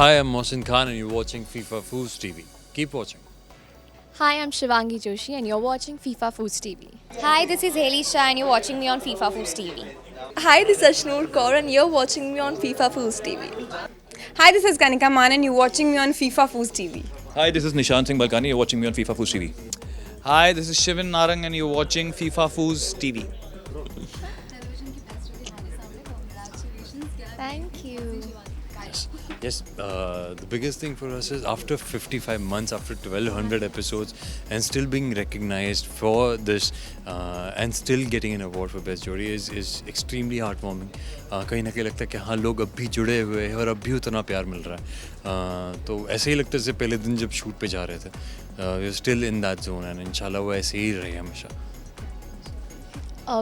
Hi, I'm Mohsin Khan and you're watching FIFA Foods TV. Keep watching. Hi, I'm Shivangi Joshi, and you're watching FIFA Foods TV. Hi, this is Haley Shah and you're watching me on FIFA Foods TV. Hi, this is Ashnoor Kaur and you're watching me on FIFA Foods TV. Hi, this is Kanika Man and you're watching me on FIFA Foods TV. Hi, this is Nishant Singh Balkani. You're watching me on FIFA Foods TV. Hi, this is Shivan Narang and you're watching FIFA Foods TV. Thank you. Yes, the biggest thing for us is after 55 months, after 1200 episodes, and still being recognized for this and still getting an award for Best Jodi is extremely heartwarming. कहीं ना कहीं लगता है कि हाँ लोग अब भी जुड़े हुए हैं और अब भी उतना प्यार मिल रहा है. तो ऐसे ही लगता है जैसे पहले दिन जब शूट पे जा रहे थे. We are still in that zone and इंशाल्लाह वो ऐसे ही रहे हमेशा.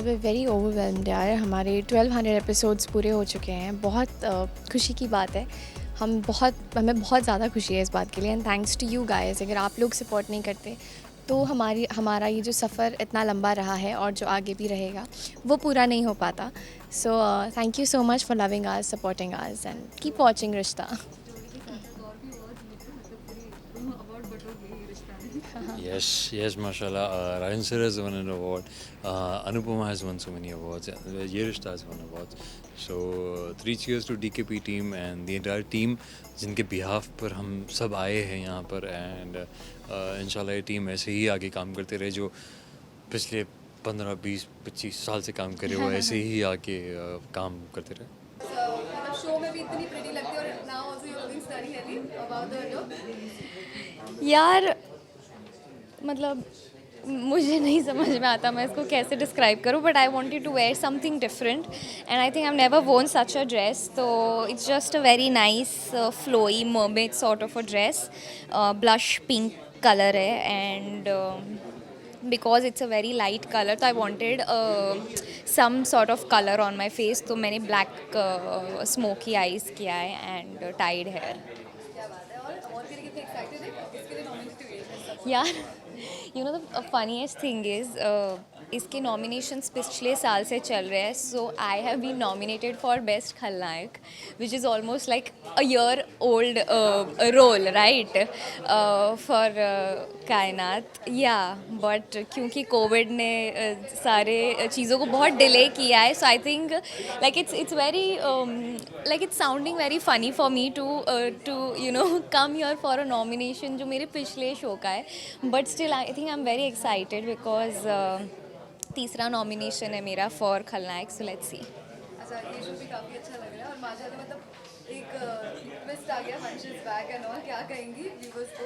वे वेरी ओवरवेलम्ड यार. हमारे 1200 एपिसोड्स पूरे हो चुके हैं. बहुत खुशी की बात है. हमें बहुत ज़्यादा खुशी है इस बात के लिए. And thanks to you guys. अगर आप लोग सपोर्ट नहीं करते तो हमारा ये जो सफ़र इतना लंबा रहा है और जो आगे भी रहेगा वो पूरा नहीं हो पाता. So thank you so much for loving us, supporting us and keep watching रिश्ता. Yes, mashallah. Ryan Sir has won an award. Anupama has won so many awards. Ye Rishta has won awards. So, 3 cheers to DKP team and the entire team जिनके behalf पर हम सब आए हैं यहाँ पर. And इंशाल्लाह ये टीम ऐसे ही आगे काम करते रहे जो पिछले 15, 20, 25 साल से काम करे वो ऐसे ही आके काम करते रहे. शो में भी इतनी प्रिटी लगती है और now also you're looking very heavy about the look. यार मतलब मुझे नहीं समझ में आता मैं इसको कैसे डिस्क्राइब करूँ, but I wanted to wear something different and I think I never worn such a dress. तो it's just a very nice flowy mermaid sort of a dress. Blush pink colour है and because it's a very light colour तो I wanted some sort of colour on my face. तो मैंने black smoky eyes किया है and tied hair. यार you know the funniest thing is इसके nominations पिछले साल से चल रहे हैं. So I have been nominated for best Khalnayak which is almost like a year old role right for Kaynat. Yeah but क्योंकि कोविड ने सारे चीज़ों को बहुत डिले किया है. So I think like it's very like it's sounding very funny for me to you know come here for a nomination जो मेरे पिछले शो का है. But still I think I am very excited because तीसरा nomination है मेरा for Khalnayak. So let's see. अच्छा, ये शो भी काफी अच्छा लग रहा है और माशाल्लाह मतलब एक ट्विस्ट आ गया. वंश इज बैक एंड ऑल. क्या कहेंगी व्यूअर्स को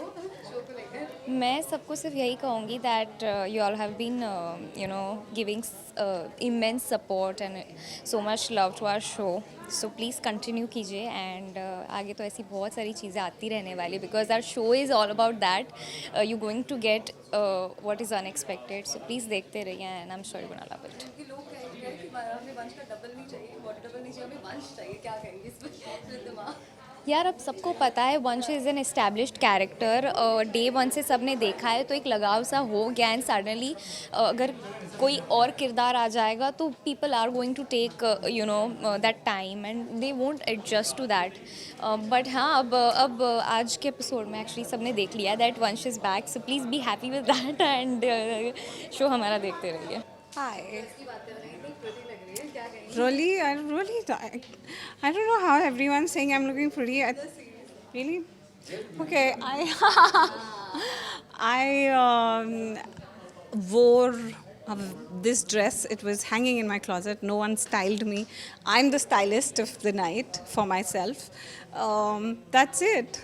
शो को लेकर? मैं सबको सिर्फ यही कहूँगी that you all have been you know giving immense support and so much love to our show. So please continue कीजिए एंड आगे तो ऐसी बहुत सारी चीज़ें आती रहने वाली because our show is all about that. You going to get what is unexpected. So please देखते रहिए and I am sure you gonna love it. क्योंकि लोग कह रहे हैं कि हमें वंश का डबल नहीं चाहिए, बॉडी डबल नहीं चाहिए, हमें वंश चाहिए. क्या कहेंगे इस पर दिमाग? यार अब सबको पता है वंश is an established character. Day one से सब ने देखा है तो एक लगाव सा हो गया. एंड सडनली अगर कोई और किरदार आ जाएगा तो people are going to take you know that time and they won't adjust to that. But हाँ अब आज के एपिसोड में एक्चुअली सब ने देख लिया दैट वंश is back. So please be happy with that and show हमारा देखते रहिए. Hi. Really, I don't know how everyone's saying I'm looking pretty. Really? Okay, I wore this dress. It was hanging in my closet. No one styled me. I'm the stylist of the night for myself. That's it.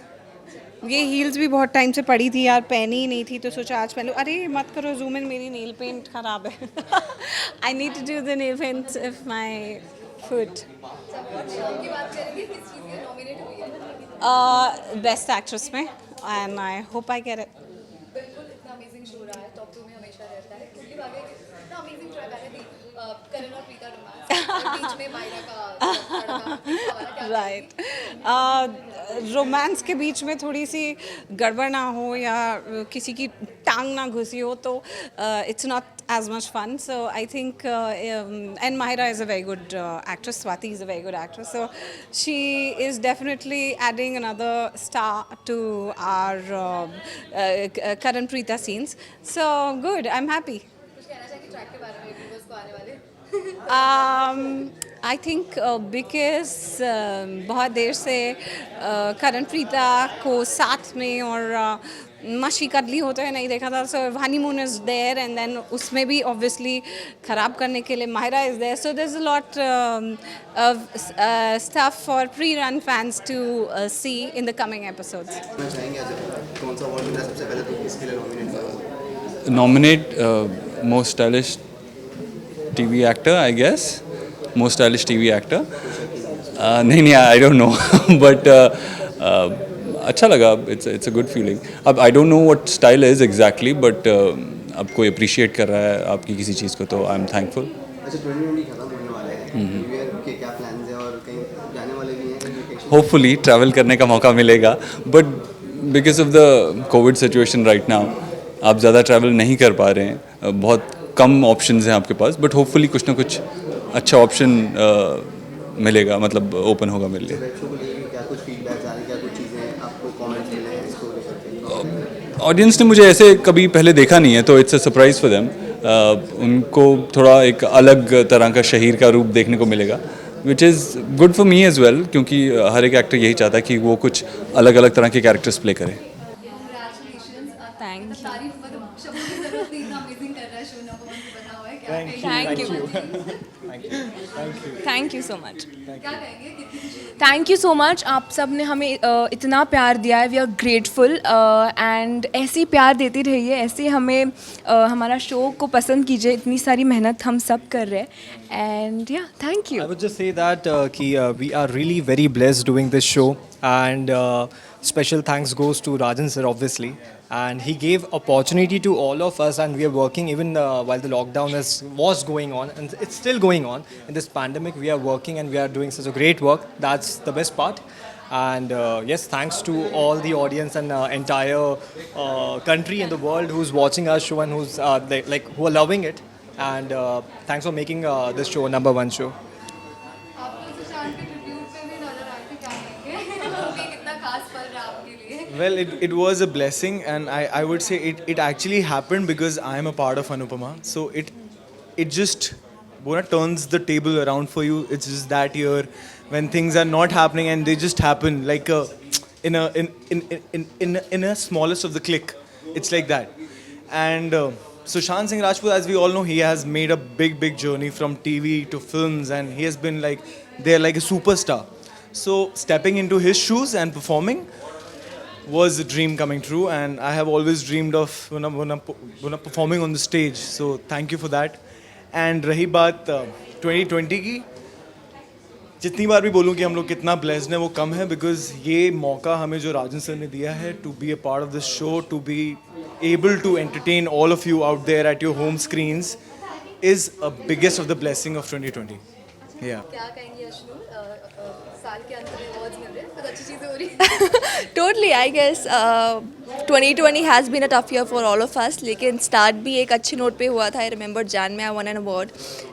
ये heels भी बहुत time से पड़ी थी यार, पहनी ही नहीं थी तो सोचा आज पहले. अरे मत करो जूम इन, मेरी नेल पेंट ख़राब है. I need to do the nail paint of my foot. Best actress में and I hope I get it. बिल्कुल, इतना अमेजिंग शो रहा है. टॉप 2 में हमेशा रहता है. क्योंकि आगे इतना अमेजिंग ट्रैक आ रही थी करण और प्रीता रोमांस. और बीच में मायरा का तड़का, फीफा वाला क्या राइट रोमांस के बीच में थोड़ी सी गड़बड़ ना हो या किसी की टांग ना घुसी हो तो it's not as much fun. So I think and Mahira is a very good actress. Swati is a very good actress. So she is definitely adding another star to our Karan Preeta scenes. So good. I'm happy. कुछ कहना चाहिए track के बारे में viewers को आने वाले? I think because बहुत देर से करण प्रीता को साथ में और मशी कदली होते हुए नहीं देखा था. So honeymoon is there and then उसमें भी ऑब्वियसली ख़राब करने के लिए Mahira is there. So there is a lot of stuff for pre run fans to see in the coming episodes. कौन सा अवार्ड मिला सबसे पहले तो किसके लिए नॉमिनेट हुआ? Nominate most stylish TV actor, I guess. Most stylish TV actor. नहीं, I don't know. But अच्छा लगा. It's a good feeling. अब I don't know what style is exactly, but अब कोई appreciate कर रहा है आपकी किसी चीज़ को तो I'm thankful. अच्छा 2020 खत्म होने वाला है. न्यू ईयर के क्या प्लान्स हैं और कहीं जाने वाले भी हैं वेकेशन? Hopefully travel करने का मौका मिलेगा. But because of the COVID situation right now, आप ज़्यादा travel नहीं कर पा रहे हैं. बहुत कम options हैं आपके पास. But hopefully कुछ ना कुछ अच्छा ऑप्शन मिलेगा, मतलब ओपन होगा मेरे लिए. वेब शो को लेकर क्या कुछ फीडबैक आ रहे हैं, क्या कुछ चीज़ें आपको कमेंट्स मिले हैं इसको लेकर? ऑडियंस ने मुझे ऐसे कभी पहले देखा नहीं है तो it's a surprise for them. उनको थोड़ा एक अलग तरह का शहीर का रूप देखने को मिलेगा, which is good for me as well, क्योंकि हर एक एक्टर यही चाहता है कि वो कुछ अलग अलग तरह के कैरेक्टर्स प्ले करे. Thank you. तारीफ मतलब शब्दों की जरूरत नहीं, इतना अमेजिंग कर रहा है शो. नंबर 1 पे बना हुआ है. क्या थैंक यू सो मच. क्या कहेंगे? कितनी खुशी होती है? Thank you so much. आप सब ने हमें इतना प्यार दिया है. वी आर ग्रेटफुल एंड ऐसे ही प्यार देते रहिए. ऐसे हमें हमारा शो को पसंद कीजिए. इतनी सारी मेहनत हम सब कर रहे हैं एंड या thank you. I would just say that we are really very blessed doing this show, and special thanks goes to Rajan sir obviously, and he gave opportunity to all of us, and we are working even while the lockdown was going on, and it's still going on in this pandemic. We are working and we are doing such a great work. That's the best part. And yes, thanks to all the audience and entire country in the world who's watching our show and who's who are loving it. And thanks for making this show number 1 show. आपको सुशांत के tribute में भी नजर आए थे, क्या कहेंगे? वो भी कितना खास पल रहा आपके लिए? Well, it was a blessing, and I would say it actually happened because I am a part of Anupama. So it just turns the table around for you. It's just that year when things are not happening and they just happen like in a smallest of the click. It's like that. And Sushant Singh Rajput, as we all know, he has made a big journey from TV to films, and he has been like a superstar. So stepping into his shoes and performing was a dream coming true, and I have always dreamed of performing on the stage. So thank you for that. And रही बात 2020 की, जितनी बार भी बोलूँ कि हम लोग कितना ब्लेस्ड हैं वो कम है, बिकॉज ये मौका हमें जो राजन सर ने दिया है to be a part of this show, to be able to entertain all of you out there at your home screens is a biggest of the blessing of 2020. Yeah. क्या कहेंगे अश्नू? साल के अंत में अवार्ड्स मिल रहे हैं, कुछ अच्छी चीज़ें हो रही हैं? Totally, I guess 2020 has been a tough year for all of us, लेकिन स्टार्ट भी एक अच्छी नोट पे हुआ था. आई रिमेंबर जैन में I one an award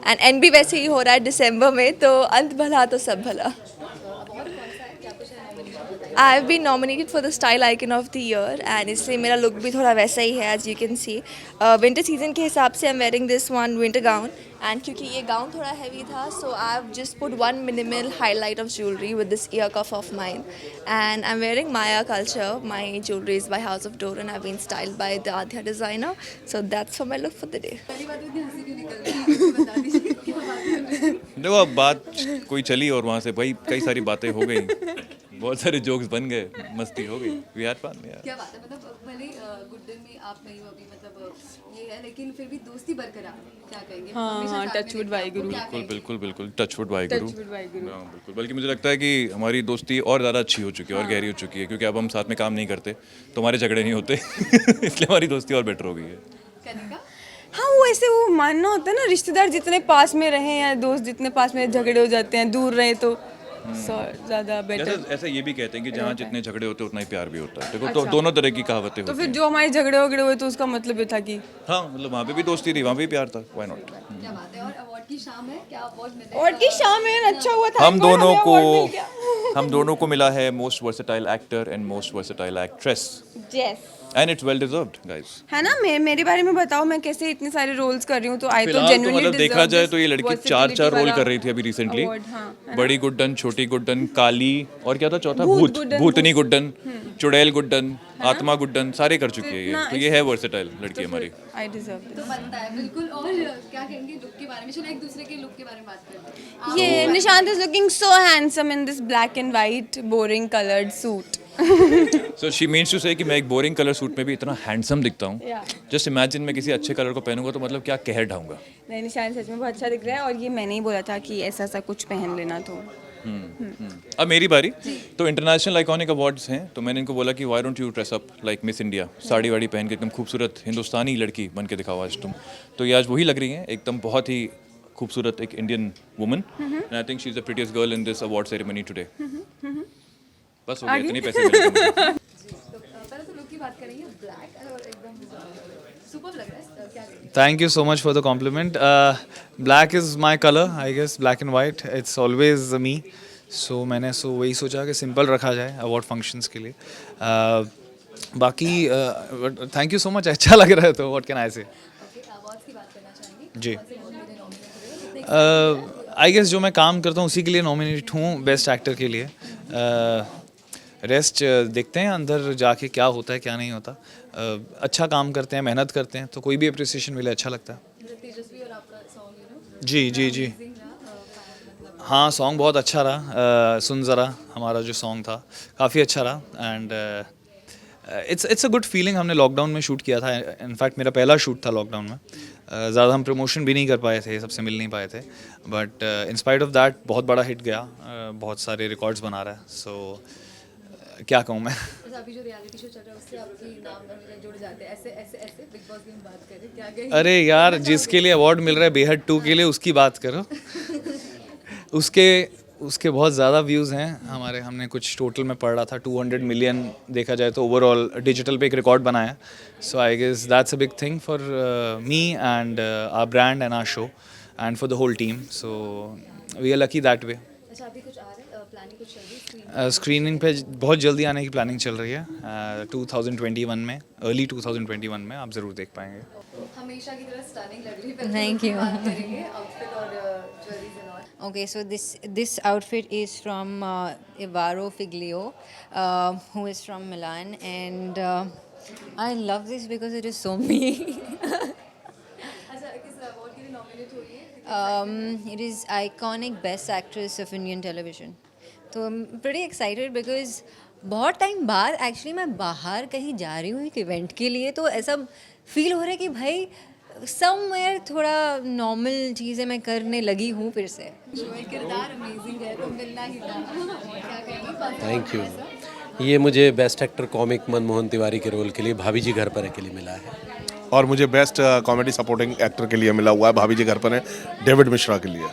and and भी वैसे ही हो रहा है दिसंबर में, तो अंत भला तो सब भला. I have been nominated for the style icon of the year, and इसलिए मेरा लुक भी थोड़ा वैसा ही है, as you can see. Winter season के हिसाब से I am wearing this one winter gown, and क्योंकि ये गाउन थोड़ा हैवी था, so I have just put one minimal highlight of jewellery with this ear cuff of mine, and I am wearing Maya culture. My jewellery is by house of door and I have been styled by the Aadhya designer. So that's for my look for the day. पहली बात इतनी हंसी क्यों निकल रही है, कुछ बता दीजिए क्या बात है? देखो अब बात कोई चली और वहाँ से भाई कई सारी बातें हो गई, बहुत सारे जोक्स बन गए, मस्ती हो गई. वी हैड फन यार. क्या बात है, मतलब भले गुड दिन में आप नहीं हो अभी, मतलब ये है, लेकिन फिर भी दोस्ती बरकरार है. क्या कहेंगे? हाँ, टचवुड वाहिगुरु. बिल्कुल टचवुड वाहिगुरु. हाँ, बिल्कुल. बल्कि मुझे लगता है कि हमारी दोस्ती और ज़्यादा अच्छी हो चुकी है और गहरी हो चुकी है, क्योंकि अब हम साथ में काम नहीं करते तो हमारे झगड़े नहीं होते इसलिए हमारी दोस्ती और बेटर हो गई है. कनिका? हाँ वो ऐसे वो मानना होता है ना, रिश्तेदार जितने पास में रहे या दोस्त जितने पास में झगड़े हो जाते हैं, दूर रहे तो ज़्यादा बेटर। ऐसा ये भी कहते हैं कि जहाँ जितने झगड़े होते हैं उतना ही प्यार भी होता है। देखो तो दोनों तरह की कहावतें तो होती फिर हैं। जो हमारे झगड़े वगड़े हुए तो उसका मतलब ये था कि हाँ मतलब वहाँ पे भी दोस्ती थी, वहाँ पे भी प्यार था, व्हाई नॉट। क्या बात है। और अवार्ड की शाम है, क्या अवार्ड मिल रहा है? और की शाम है, अच्छा हुआ था हम दोनों को मिला है most versatile actor and most versatile actress, and it's well deserved guys. है ना। मेरे बारे में बताओ, मैं कैसे इतने सारे रोल्स कर रही हूँ, तो आई तो फिलहाल तो जेन्युइनली मतलब देखा जाए तो ये लड़की 4 रोल कर रही थी अभी रिसेंटली। बड़ी गुड्डन, छोटी गुड्डन, काली, और क्या था चौथा, भूतनी गुड्डन, चुड़ैल गुड्डन, आत्मा गुड्डन, सारे कर चुकी है ये। तो ये है वर्सेटाइल लड़की हमारी। आई डिजर्व तो बनता है बिल्कुल। और क्या कहेंगे लुक के बारे में? चलो एक दूसरे के लुक के बारे में बात करते हैं। ये Nishant is looking so handsome in this black and white boring coloured suit. So she means to say कि मैं एक बोरिंग कलर सूट में भी इतना हैंडसम दिखता हूँ। जस्ट इमेजिन मैं किसी अच्छे कलर को पहनूंगा तो मतलब क्या कहर ढाऊंगा। नहीं, निशांत सच में बहुत अच्छा दिख रहा है, और ये मैंने ही बोला था कि ऐसा सा कुछ पहन लेना तो। अब मेरी बारी। तो इंटरनेशनल आइकॉनिक अवार्ड्स हैं, तो मैंने इनको बोला कि why don't you dress up like miss India, sari वाड़ी पहन के एकदम खूबसूरत हिंदुस्तानी लड़की बन के दिखाओ आज तुम। तो ये आज वही लग रही हैं, एकदम बहुत ही खूबसूरत एक Indian woman, and I think she is the prettiest girl in this award ceremony today. बस हो गया, इतने पैसे मिले मुझे। तो पहले तो लुक की बात करेंगे। ब्लैक और एकदम सुपर लग रहा है, क्या कहेंगे? Thank you so much for the compliment. Black is my color, I guess, black and white. It's always me. So मैंने वही सोचा कि सिंपल रखा जाए अवार्ड फंक्शंस के लिए। बाकी थैंक यू सो मच, अच्छा लग रहा है तो व्हाट कैन आई से। अवार्ड्स की बात करना चाहेंगे? जी, आई गेस जो मैं काम करता हूँ उसी के लिए नॉमिनेट हूँ बेस्ट एक्टर के लिए। रेस्ट देखते हैं अंदर जाके क्या होता है क्या नहीं होता। अच्छा काम करते हैं, मेहनत करते हैं, तो कोई भी अप्रिसिएशन मिले अच्छा लगता है। तेजस्वी और आपका सॉन्ग जी हाँ, सॉन्ग बहुत अच्छा रहा। सुन ज़रा हमारा जो सॉन्ग था काफ़ी अच्छा रहा, and it's a good feeling. हमने लॉकडाउन में शूट किया था, इनफैक्ट मेरा पहला शूट था लॉकडाउन में। ज़्यादा हम प्रमोशन भी नहीं कर पाए थे, सबसे मिल नहीं पाए थे, but in spite of that बहुत बड़ा हिट गया, बहुत सारे रिकॉर्ड्स बना रहा है। सो क्या कहूँ मैं। अभी जो रियलिटी शो चल रहा है उससे आपकी नाम जुड़ जाते हैं, ऐसे ऐसे ऐसे बिग बॉस की हम बात करें, क्या कहेंगे? अरे यार, जिसके लिए अवार्ड मिल रहा है बेहद 2 के लिए, उसकी बात करो। उसके बहुत ज़्यादा व्यूज़ हैं हमारे। हमने कुछ टोटल में पढ़ रहा था 200 मिलियन देखा जाए तो ओवरऑल डिजिटल पे एक रिकॉर्ड बनाया। So I guess that's a big thing for me and our brand and our show and for the whole team. So we are lucky that way. अच्छा, अभी कुछ आ रहा है, प्लानिंग कुछ चल रही है? स्क्रीनिंग पे बहुत जल्दी आने की प्लानिंग चल रही है, 2021 में, अर्ली 2021 में आप ज़रूर देख पाएंगे। हमेशा की तरह स्टनिंग लग रही है। Thank you. बात करेंगे आउटफिट और jewelleries and all. Okay, so this outfit is from Ivaro Figlio, who is from Milan, and I love this because it is so me. अच्छा, किस अवार्ड के लिए नॉमिनेट हुई है? It is iconic best actress of Indian television. तो I'm pretty excited because बहुत time बाद actually मैं बाहर कहीं जा रही हूँ एक इवेंट के लिए, तो ऐसा फील हो रहा है कि भाई समवेयर थोड़ा नॉर्मल चीज़ें मैं करने लगी हूँ फिर से। किरदार अमेजिंग है, तो मिलना ही था। क्या कहेंगे? Thank you. ये मुझे best actor comic Manmohan Tiwari के रोल के लिए भाभी जी घर पर है के लिए मिला है, और मुझे बेस्ट कॉमेडी सपोर्टिंग एक्टर के लिए मिला हुआ है भाभी जी घर पर है डेविड मिश्रा के लिए।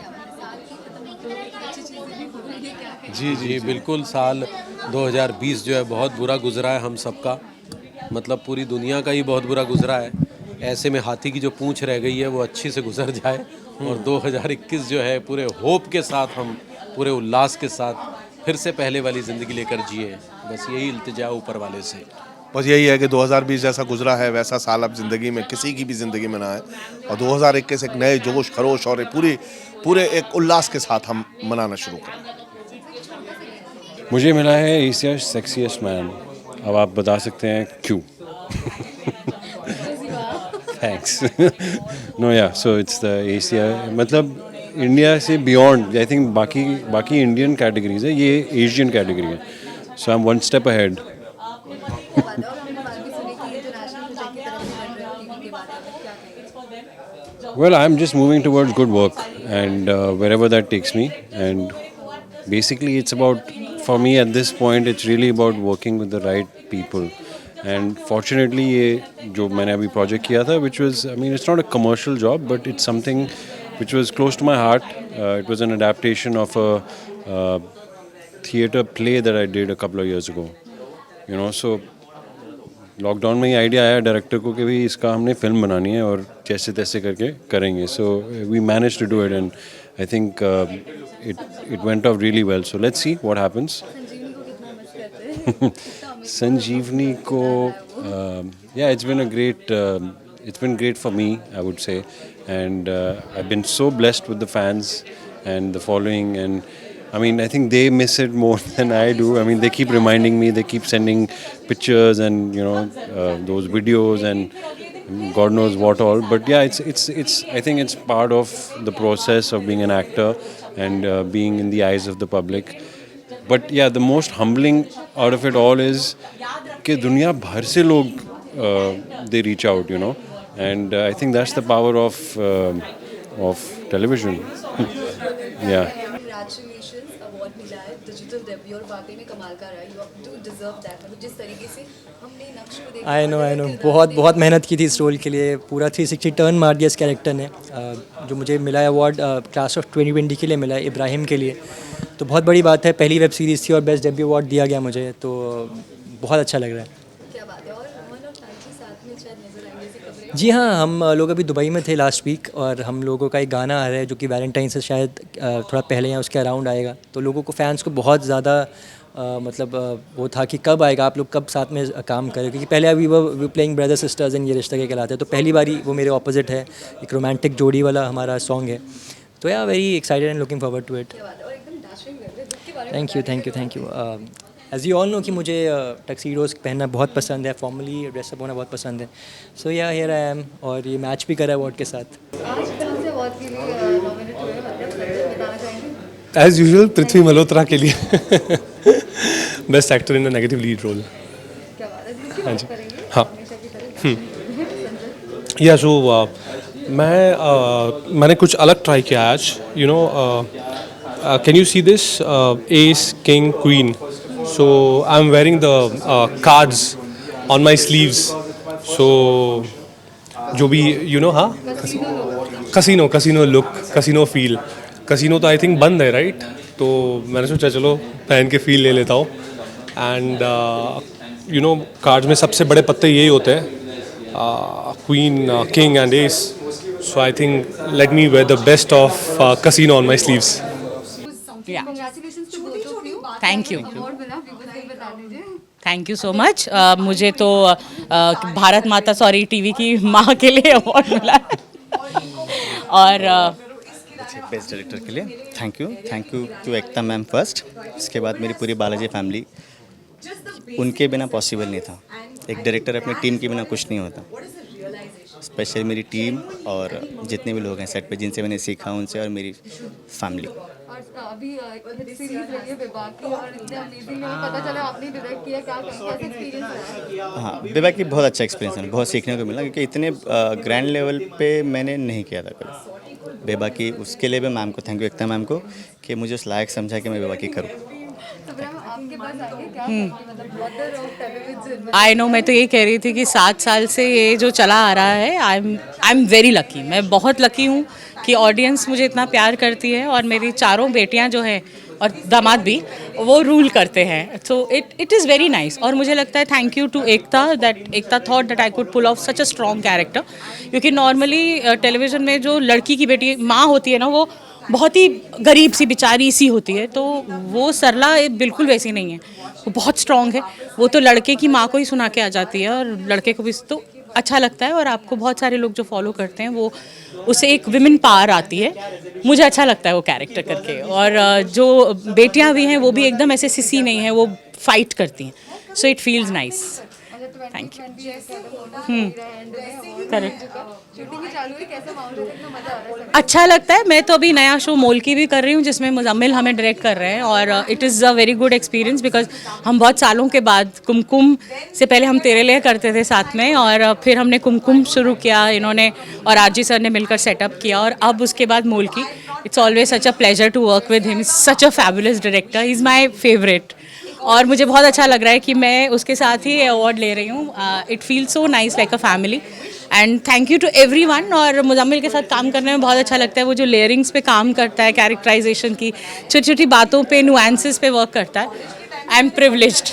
जी बिल्कुल। साल 2020 जो है बहुत बुरा गुजरा है हम सबका, मतलब पूरी दुनिया का ही बहुत बुरा गुजरा है। ऐसे में हाथी की जो पूंछ रह गई है वो अच्छी से गुजर जाए, और 2021 जो है पूरे होप के साथ, हम पूरे उल्लास के साथ फिर से पहले वाली ज़िंदगी लेकर जिए। बस यही इल्तिजा ऊपर वाले से। बस यही है कि 2020 जैसा गुजरा है वैसा साल अब ज़िंदगी में किसी की भी ज़िंदगी में ना आए, और 2021 एक नए जोश खरोश और पूरे एक उल्लास के साथ हम मनाना शुरू करें। मुझे मिला है एशिया सेक्सीएस्ट मैन। अब आप बता सकते हैं क्यों? Thanks. No yeah so it's the Asia, मतलब इंडिया से बियॉन्ड। आई थिंक बाकी इंडियन कैटेगरीज है, ये एशियन कैटेगरी है। So I am 1 step ahead. Well, I'm just moving towards good work, and wherever that takes me. And basically, it's about, for me at this point, it's really about working with the right people and fortunately ये जो मैंने अभी project किया था which was I mean it's not a commercial job but it's something which was close to my heart. It was an adaptation of a theatre play that I did a couple of years ago. You know, so lockdown में ही idea आया director को कि भाई इसका हमने film बनानी है और जैसे तैसे करके करेंगे. So we manage to do it and I think it went off really well. So let's see what happens. संजीवनी को yeah, it's been great for me, I would say, and I've been so blessed with the fans and the following, and I mean, I think they miss it more than I do. I mean, they keep reminding me, they keep sending pictures and those videos and God knows what all. But yeah, it's I think it's part of the process of being an actor and being in the eyes of the public. But yeah, the most humbling out of it all is कि दुनिया भर से लोग they reach out, you know. And I think that's the power of television. Yeah. Congratulations, award मिला है digital debut और वाकई में कमाल का रहा. You do deserve that. मतलब जिस तरीके से हमने नक्श को देखा. आई नो बहुत मेहनत की थी इस रोल के लिए. पूरा 360 टर्न मार दिया इस कैरेक्टर ने. जो मुझे मिला है अवार्ड क्लास ऑफ 2020 के लिए मिला है, इब्राहिम के लिए. तो बहुत बड़ी बात है. पहली वेब सीरीज़ थी और बेस्ट डेब्यू अवार्ड दिया गया मुझे, तो बहुत अच्छा लग रहा है. जी हाँ, हम लोग अभी दुबई में थे लास्ट वीक और हम लोगों का एक गाना आ रहा है जो कि वैलेंटाइन से शायद थोड़ा पहले या उसके अराउंड आएगा. तो लोगों को, फैंस को बहुत ज़्यादा मतलब वो था कि कब आएगा, आप लोग कब साथ में काम करें, क्योंकि पहले अभी वो प्लेइंग ब्रदर सिस्टर्स इन ये रिश्ता के कहलाते हैं. तो पहली बारी वो मेरे ऑपोजिट है, एक रोमांटिक जोड़ी वाला हमारा सॉन्ग है. तो yeah very excited and looking forward to it. Thank you. As you all know कि मुझे टक्सीडोज़ पहनना बहुत पसंद है, फॉर्मली ड्रेसअप होना बहुत पसंद है. सो या हियर आई एम, और ये मैच भी करा अवार्ड के साथ. आज कौन से अवार्ड के लिए नॉमिनेट हुए हैं, मतलब बताना चाहेंगे? एज यूजुअल पृथ्वी मल्होत्रा के लिए best actor in a negative lead role. क्या बात है. हाँ जी, हाँ. या सो मैंने कुछ अलग ट्राई किया आज. You know, can you see this S king queen. So I'm wearing the cards on my sleeves. So जो भी हाँ, casino look, casino feel. Casino तो I think बंद है, right? तो मैंने सोचा चलो पहन के फील ले लेता हूँ. And cards में सबसे बड़े पत्ते यही होते हैं, queen, king and ace. So I think let me wear the best of casino on my sleeves. Congratulations to both of you. Thank you. Award मिला, people से बता दीजिए. Thank you so much. मुझे तो भारत माता टीवी की माँ के लिए अवार्ड मिला है. और बेस्ट डायरेक्टर के लिए thank you to Ekta ma'am first. इसके बाद मेरी पूरी बालाजी फैमिली, उनके बिना पॉसिबल नहीं था. एक डायरेक्टर अपनी टीम के बिना कुछ नहीं होता. स्पेशली मेरी टीम और जितने भी लोग हैं सेट पे जिनसे मैंने सीखा, उनसे, और मेरी फैमिली. अभी सीरीज रही है विभाग की और इतने अमेजिंग है, पता चला आपने डायरेक्ट किया, क्या कैसा एक्सपीरियंस रहा? हाँ, विभाग की बहुत अच्छा एक्सपीरियंस है, बहुत सीखने को मिला, क्योंकि इतने ग्रैंड लेवल पे मैंने नहीं किया था कभी. बेबा की, उसके लिए भी मैम को थैंक यू, एकता मैम को, कि मुझे उस लायक समझा कि मैं बेबा की करूँ. आई नो, मैं तो ये कह रही थी कि 7 साल से ये जो चला आ रहा है, आई एम वेरी लकी. मैं बहुत लकी हूँ कि ऑडियंस मुझे इतना प्यार करती है, और मेरी 4 बेटियाँ जो हैं और दामाद भी, वो रूल करते हैं. So it is very nice. और मुझे लगता है thank you to Ekta thought that I could pull off such a strong character. क्योंकि नॉर्मली टेलीविज़न में जो लड़की की बेटी माँ होती है ना, वो बहुत ही गरीब सी बेचारी सी होती है. तो वो सरला बिल्कुल वैसी नहीं है, वो बहुत स्ट्रॉन्ग है. वो तो लड़के की माँ को ही सुना के आ जाती है, और लड़के को भी. तो अच्छा लगता है, और आपको बहुत सारे लोग जो फॉलो करते हैं, वो उससे एक विमेन पावर आती है. मुझे अच्छा लगता है वो कैरेक्टर करके. और जो बेटियां भी हैं, वो भी एकदम ऐसे सिसी नहीं है, वो फाइट करती हैं. So it feels nice. Thank you. Correct. अच्छा लगता है. मैं तो अभी नया शो मोल की भी कर रही हूँ, जिसमें मुजम्मिल हमें डायरेक्ट कर रहे हैं, और it is a very good experience, because हम बहुत सालों के बाद, कुमकुम से पहले हम तेरे लिए करते थे साथ में, और फिर हमने कुमकुम शुरू किया इन्होंने और आरजी सर ने मिलकर सेटअप किया, और अब उसके बाद मोल की. It's always such a pleasure to work with him. Such a fabulous director. He is my favourite. और मुझे बहुत अच्छा लग रहा है कि मैं उसके साथ ही अवार्ड ले रही हूँ. It feel so nice like a family. And thank you to everyone. और मुजम्मिल के साथ काम करने में बहुत अच्छा लगता है. वो जो लेयरिंग्स पे काम करता है, कैरेक्टराइजेशन की छोटी छोटी बातों पे, नुआंसेस पे वर्क करता है. I am privileged.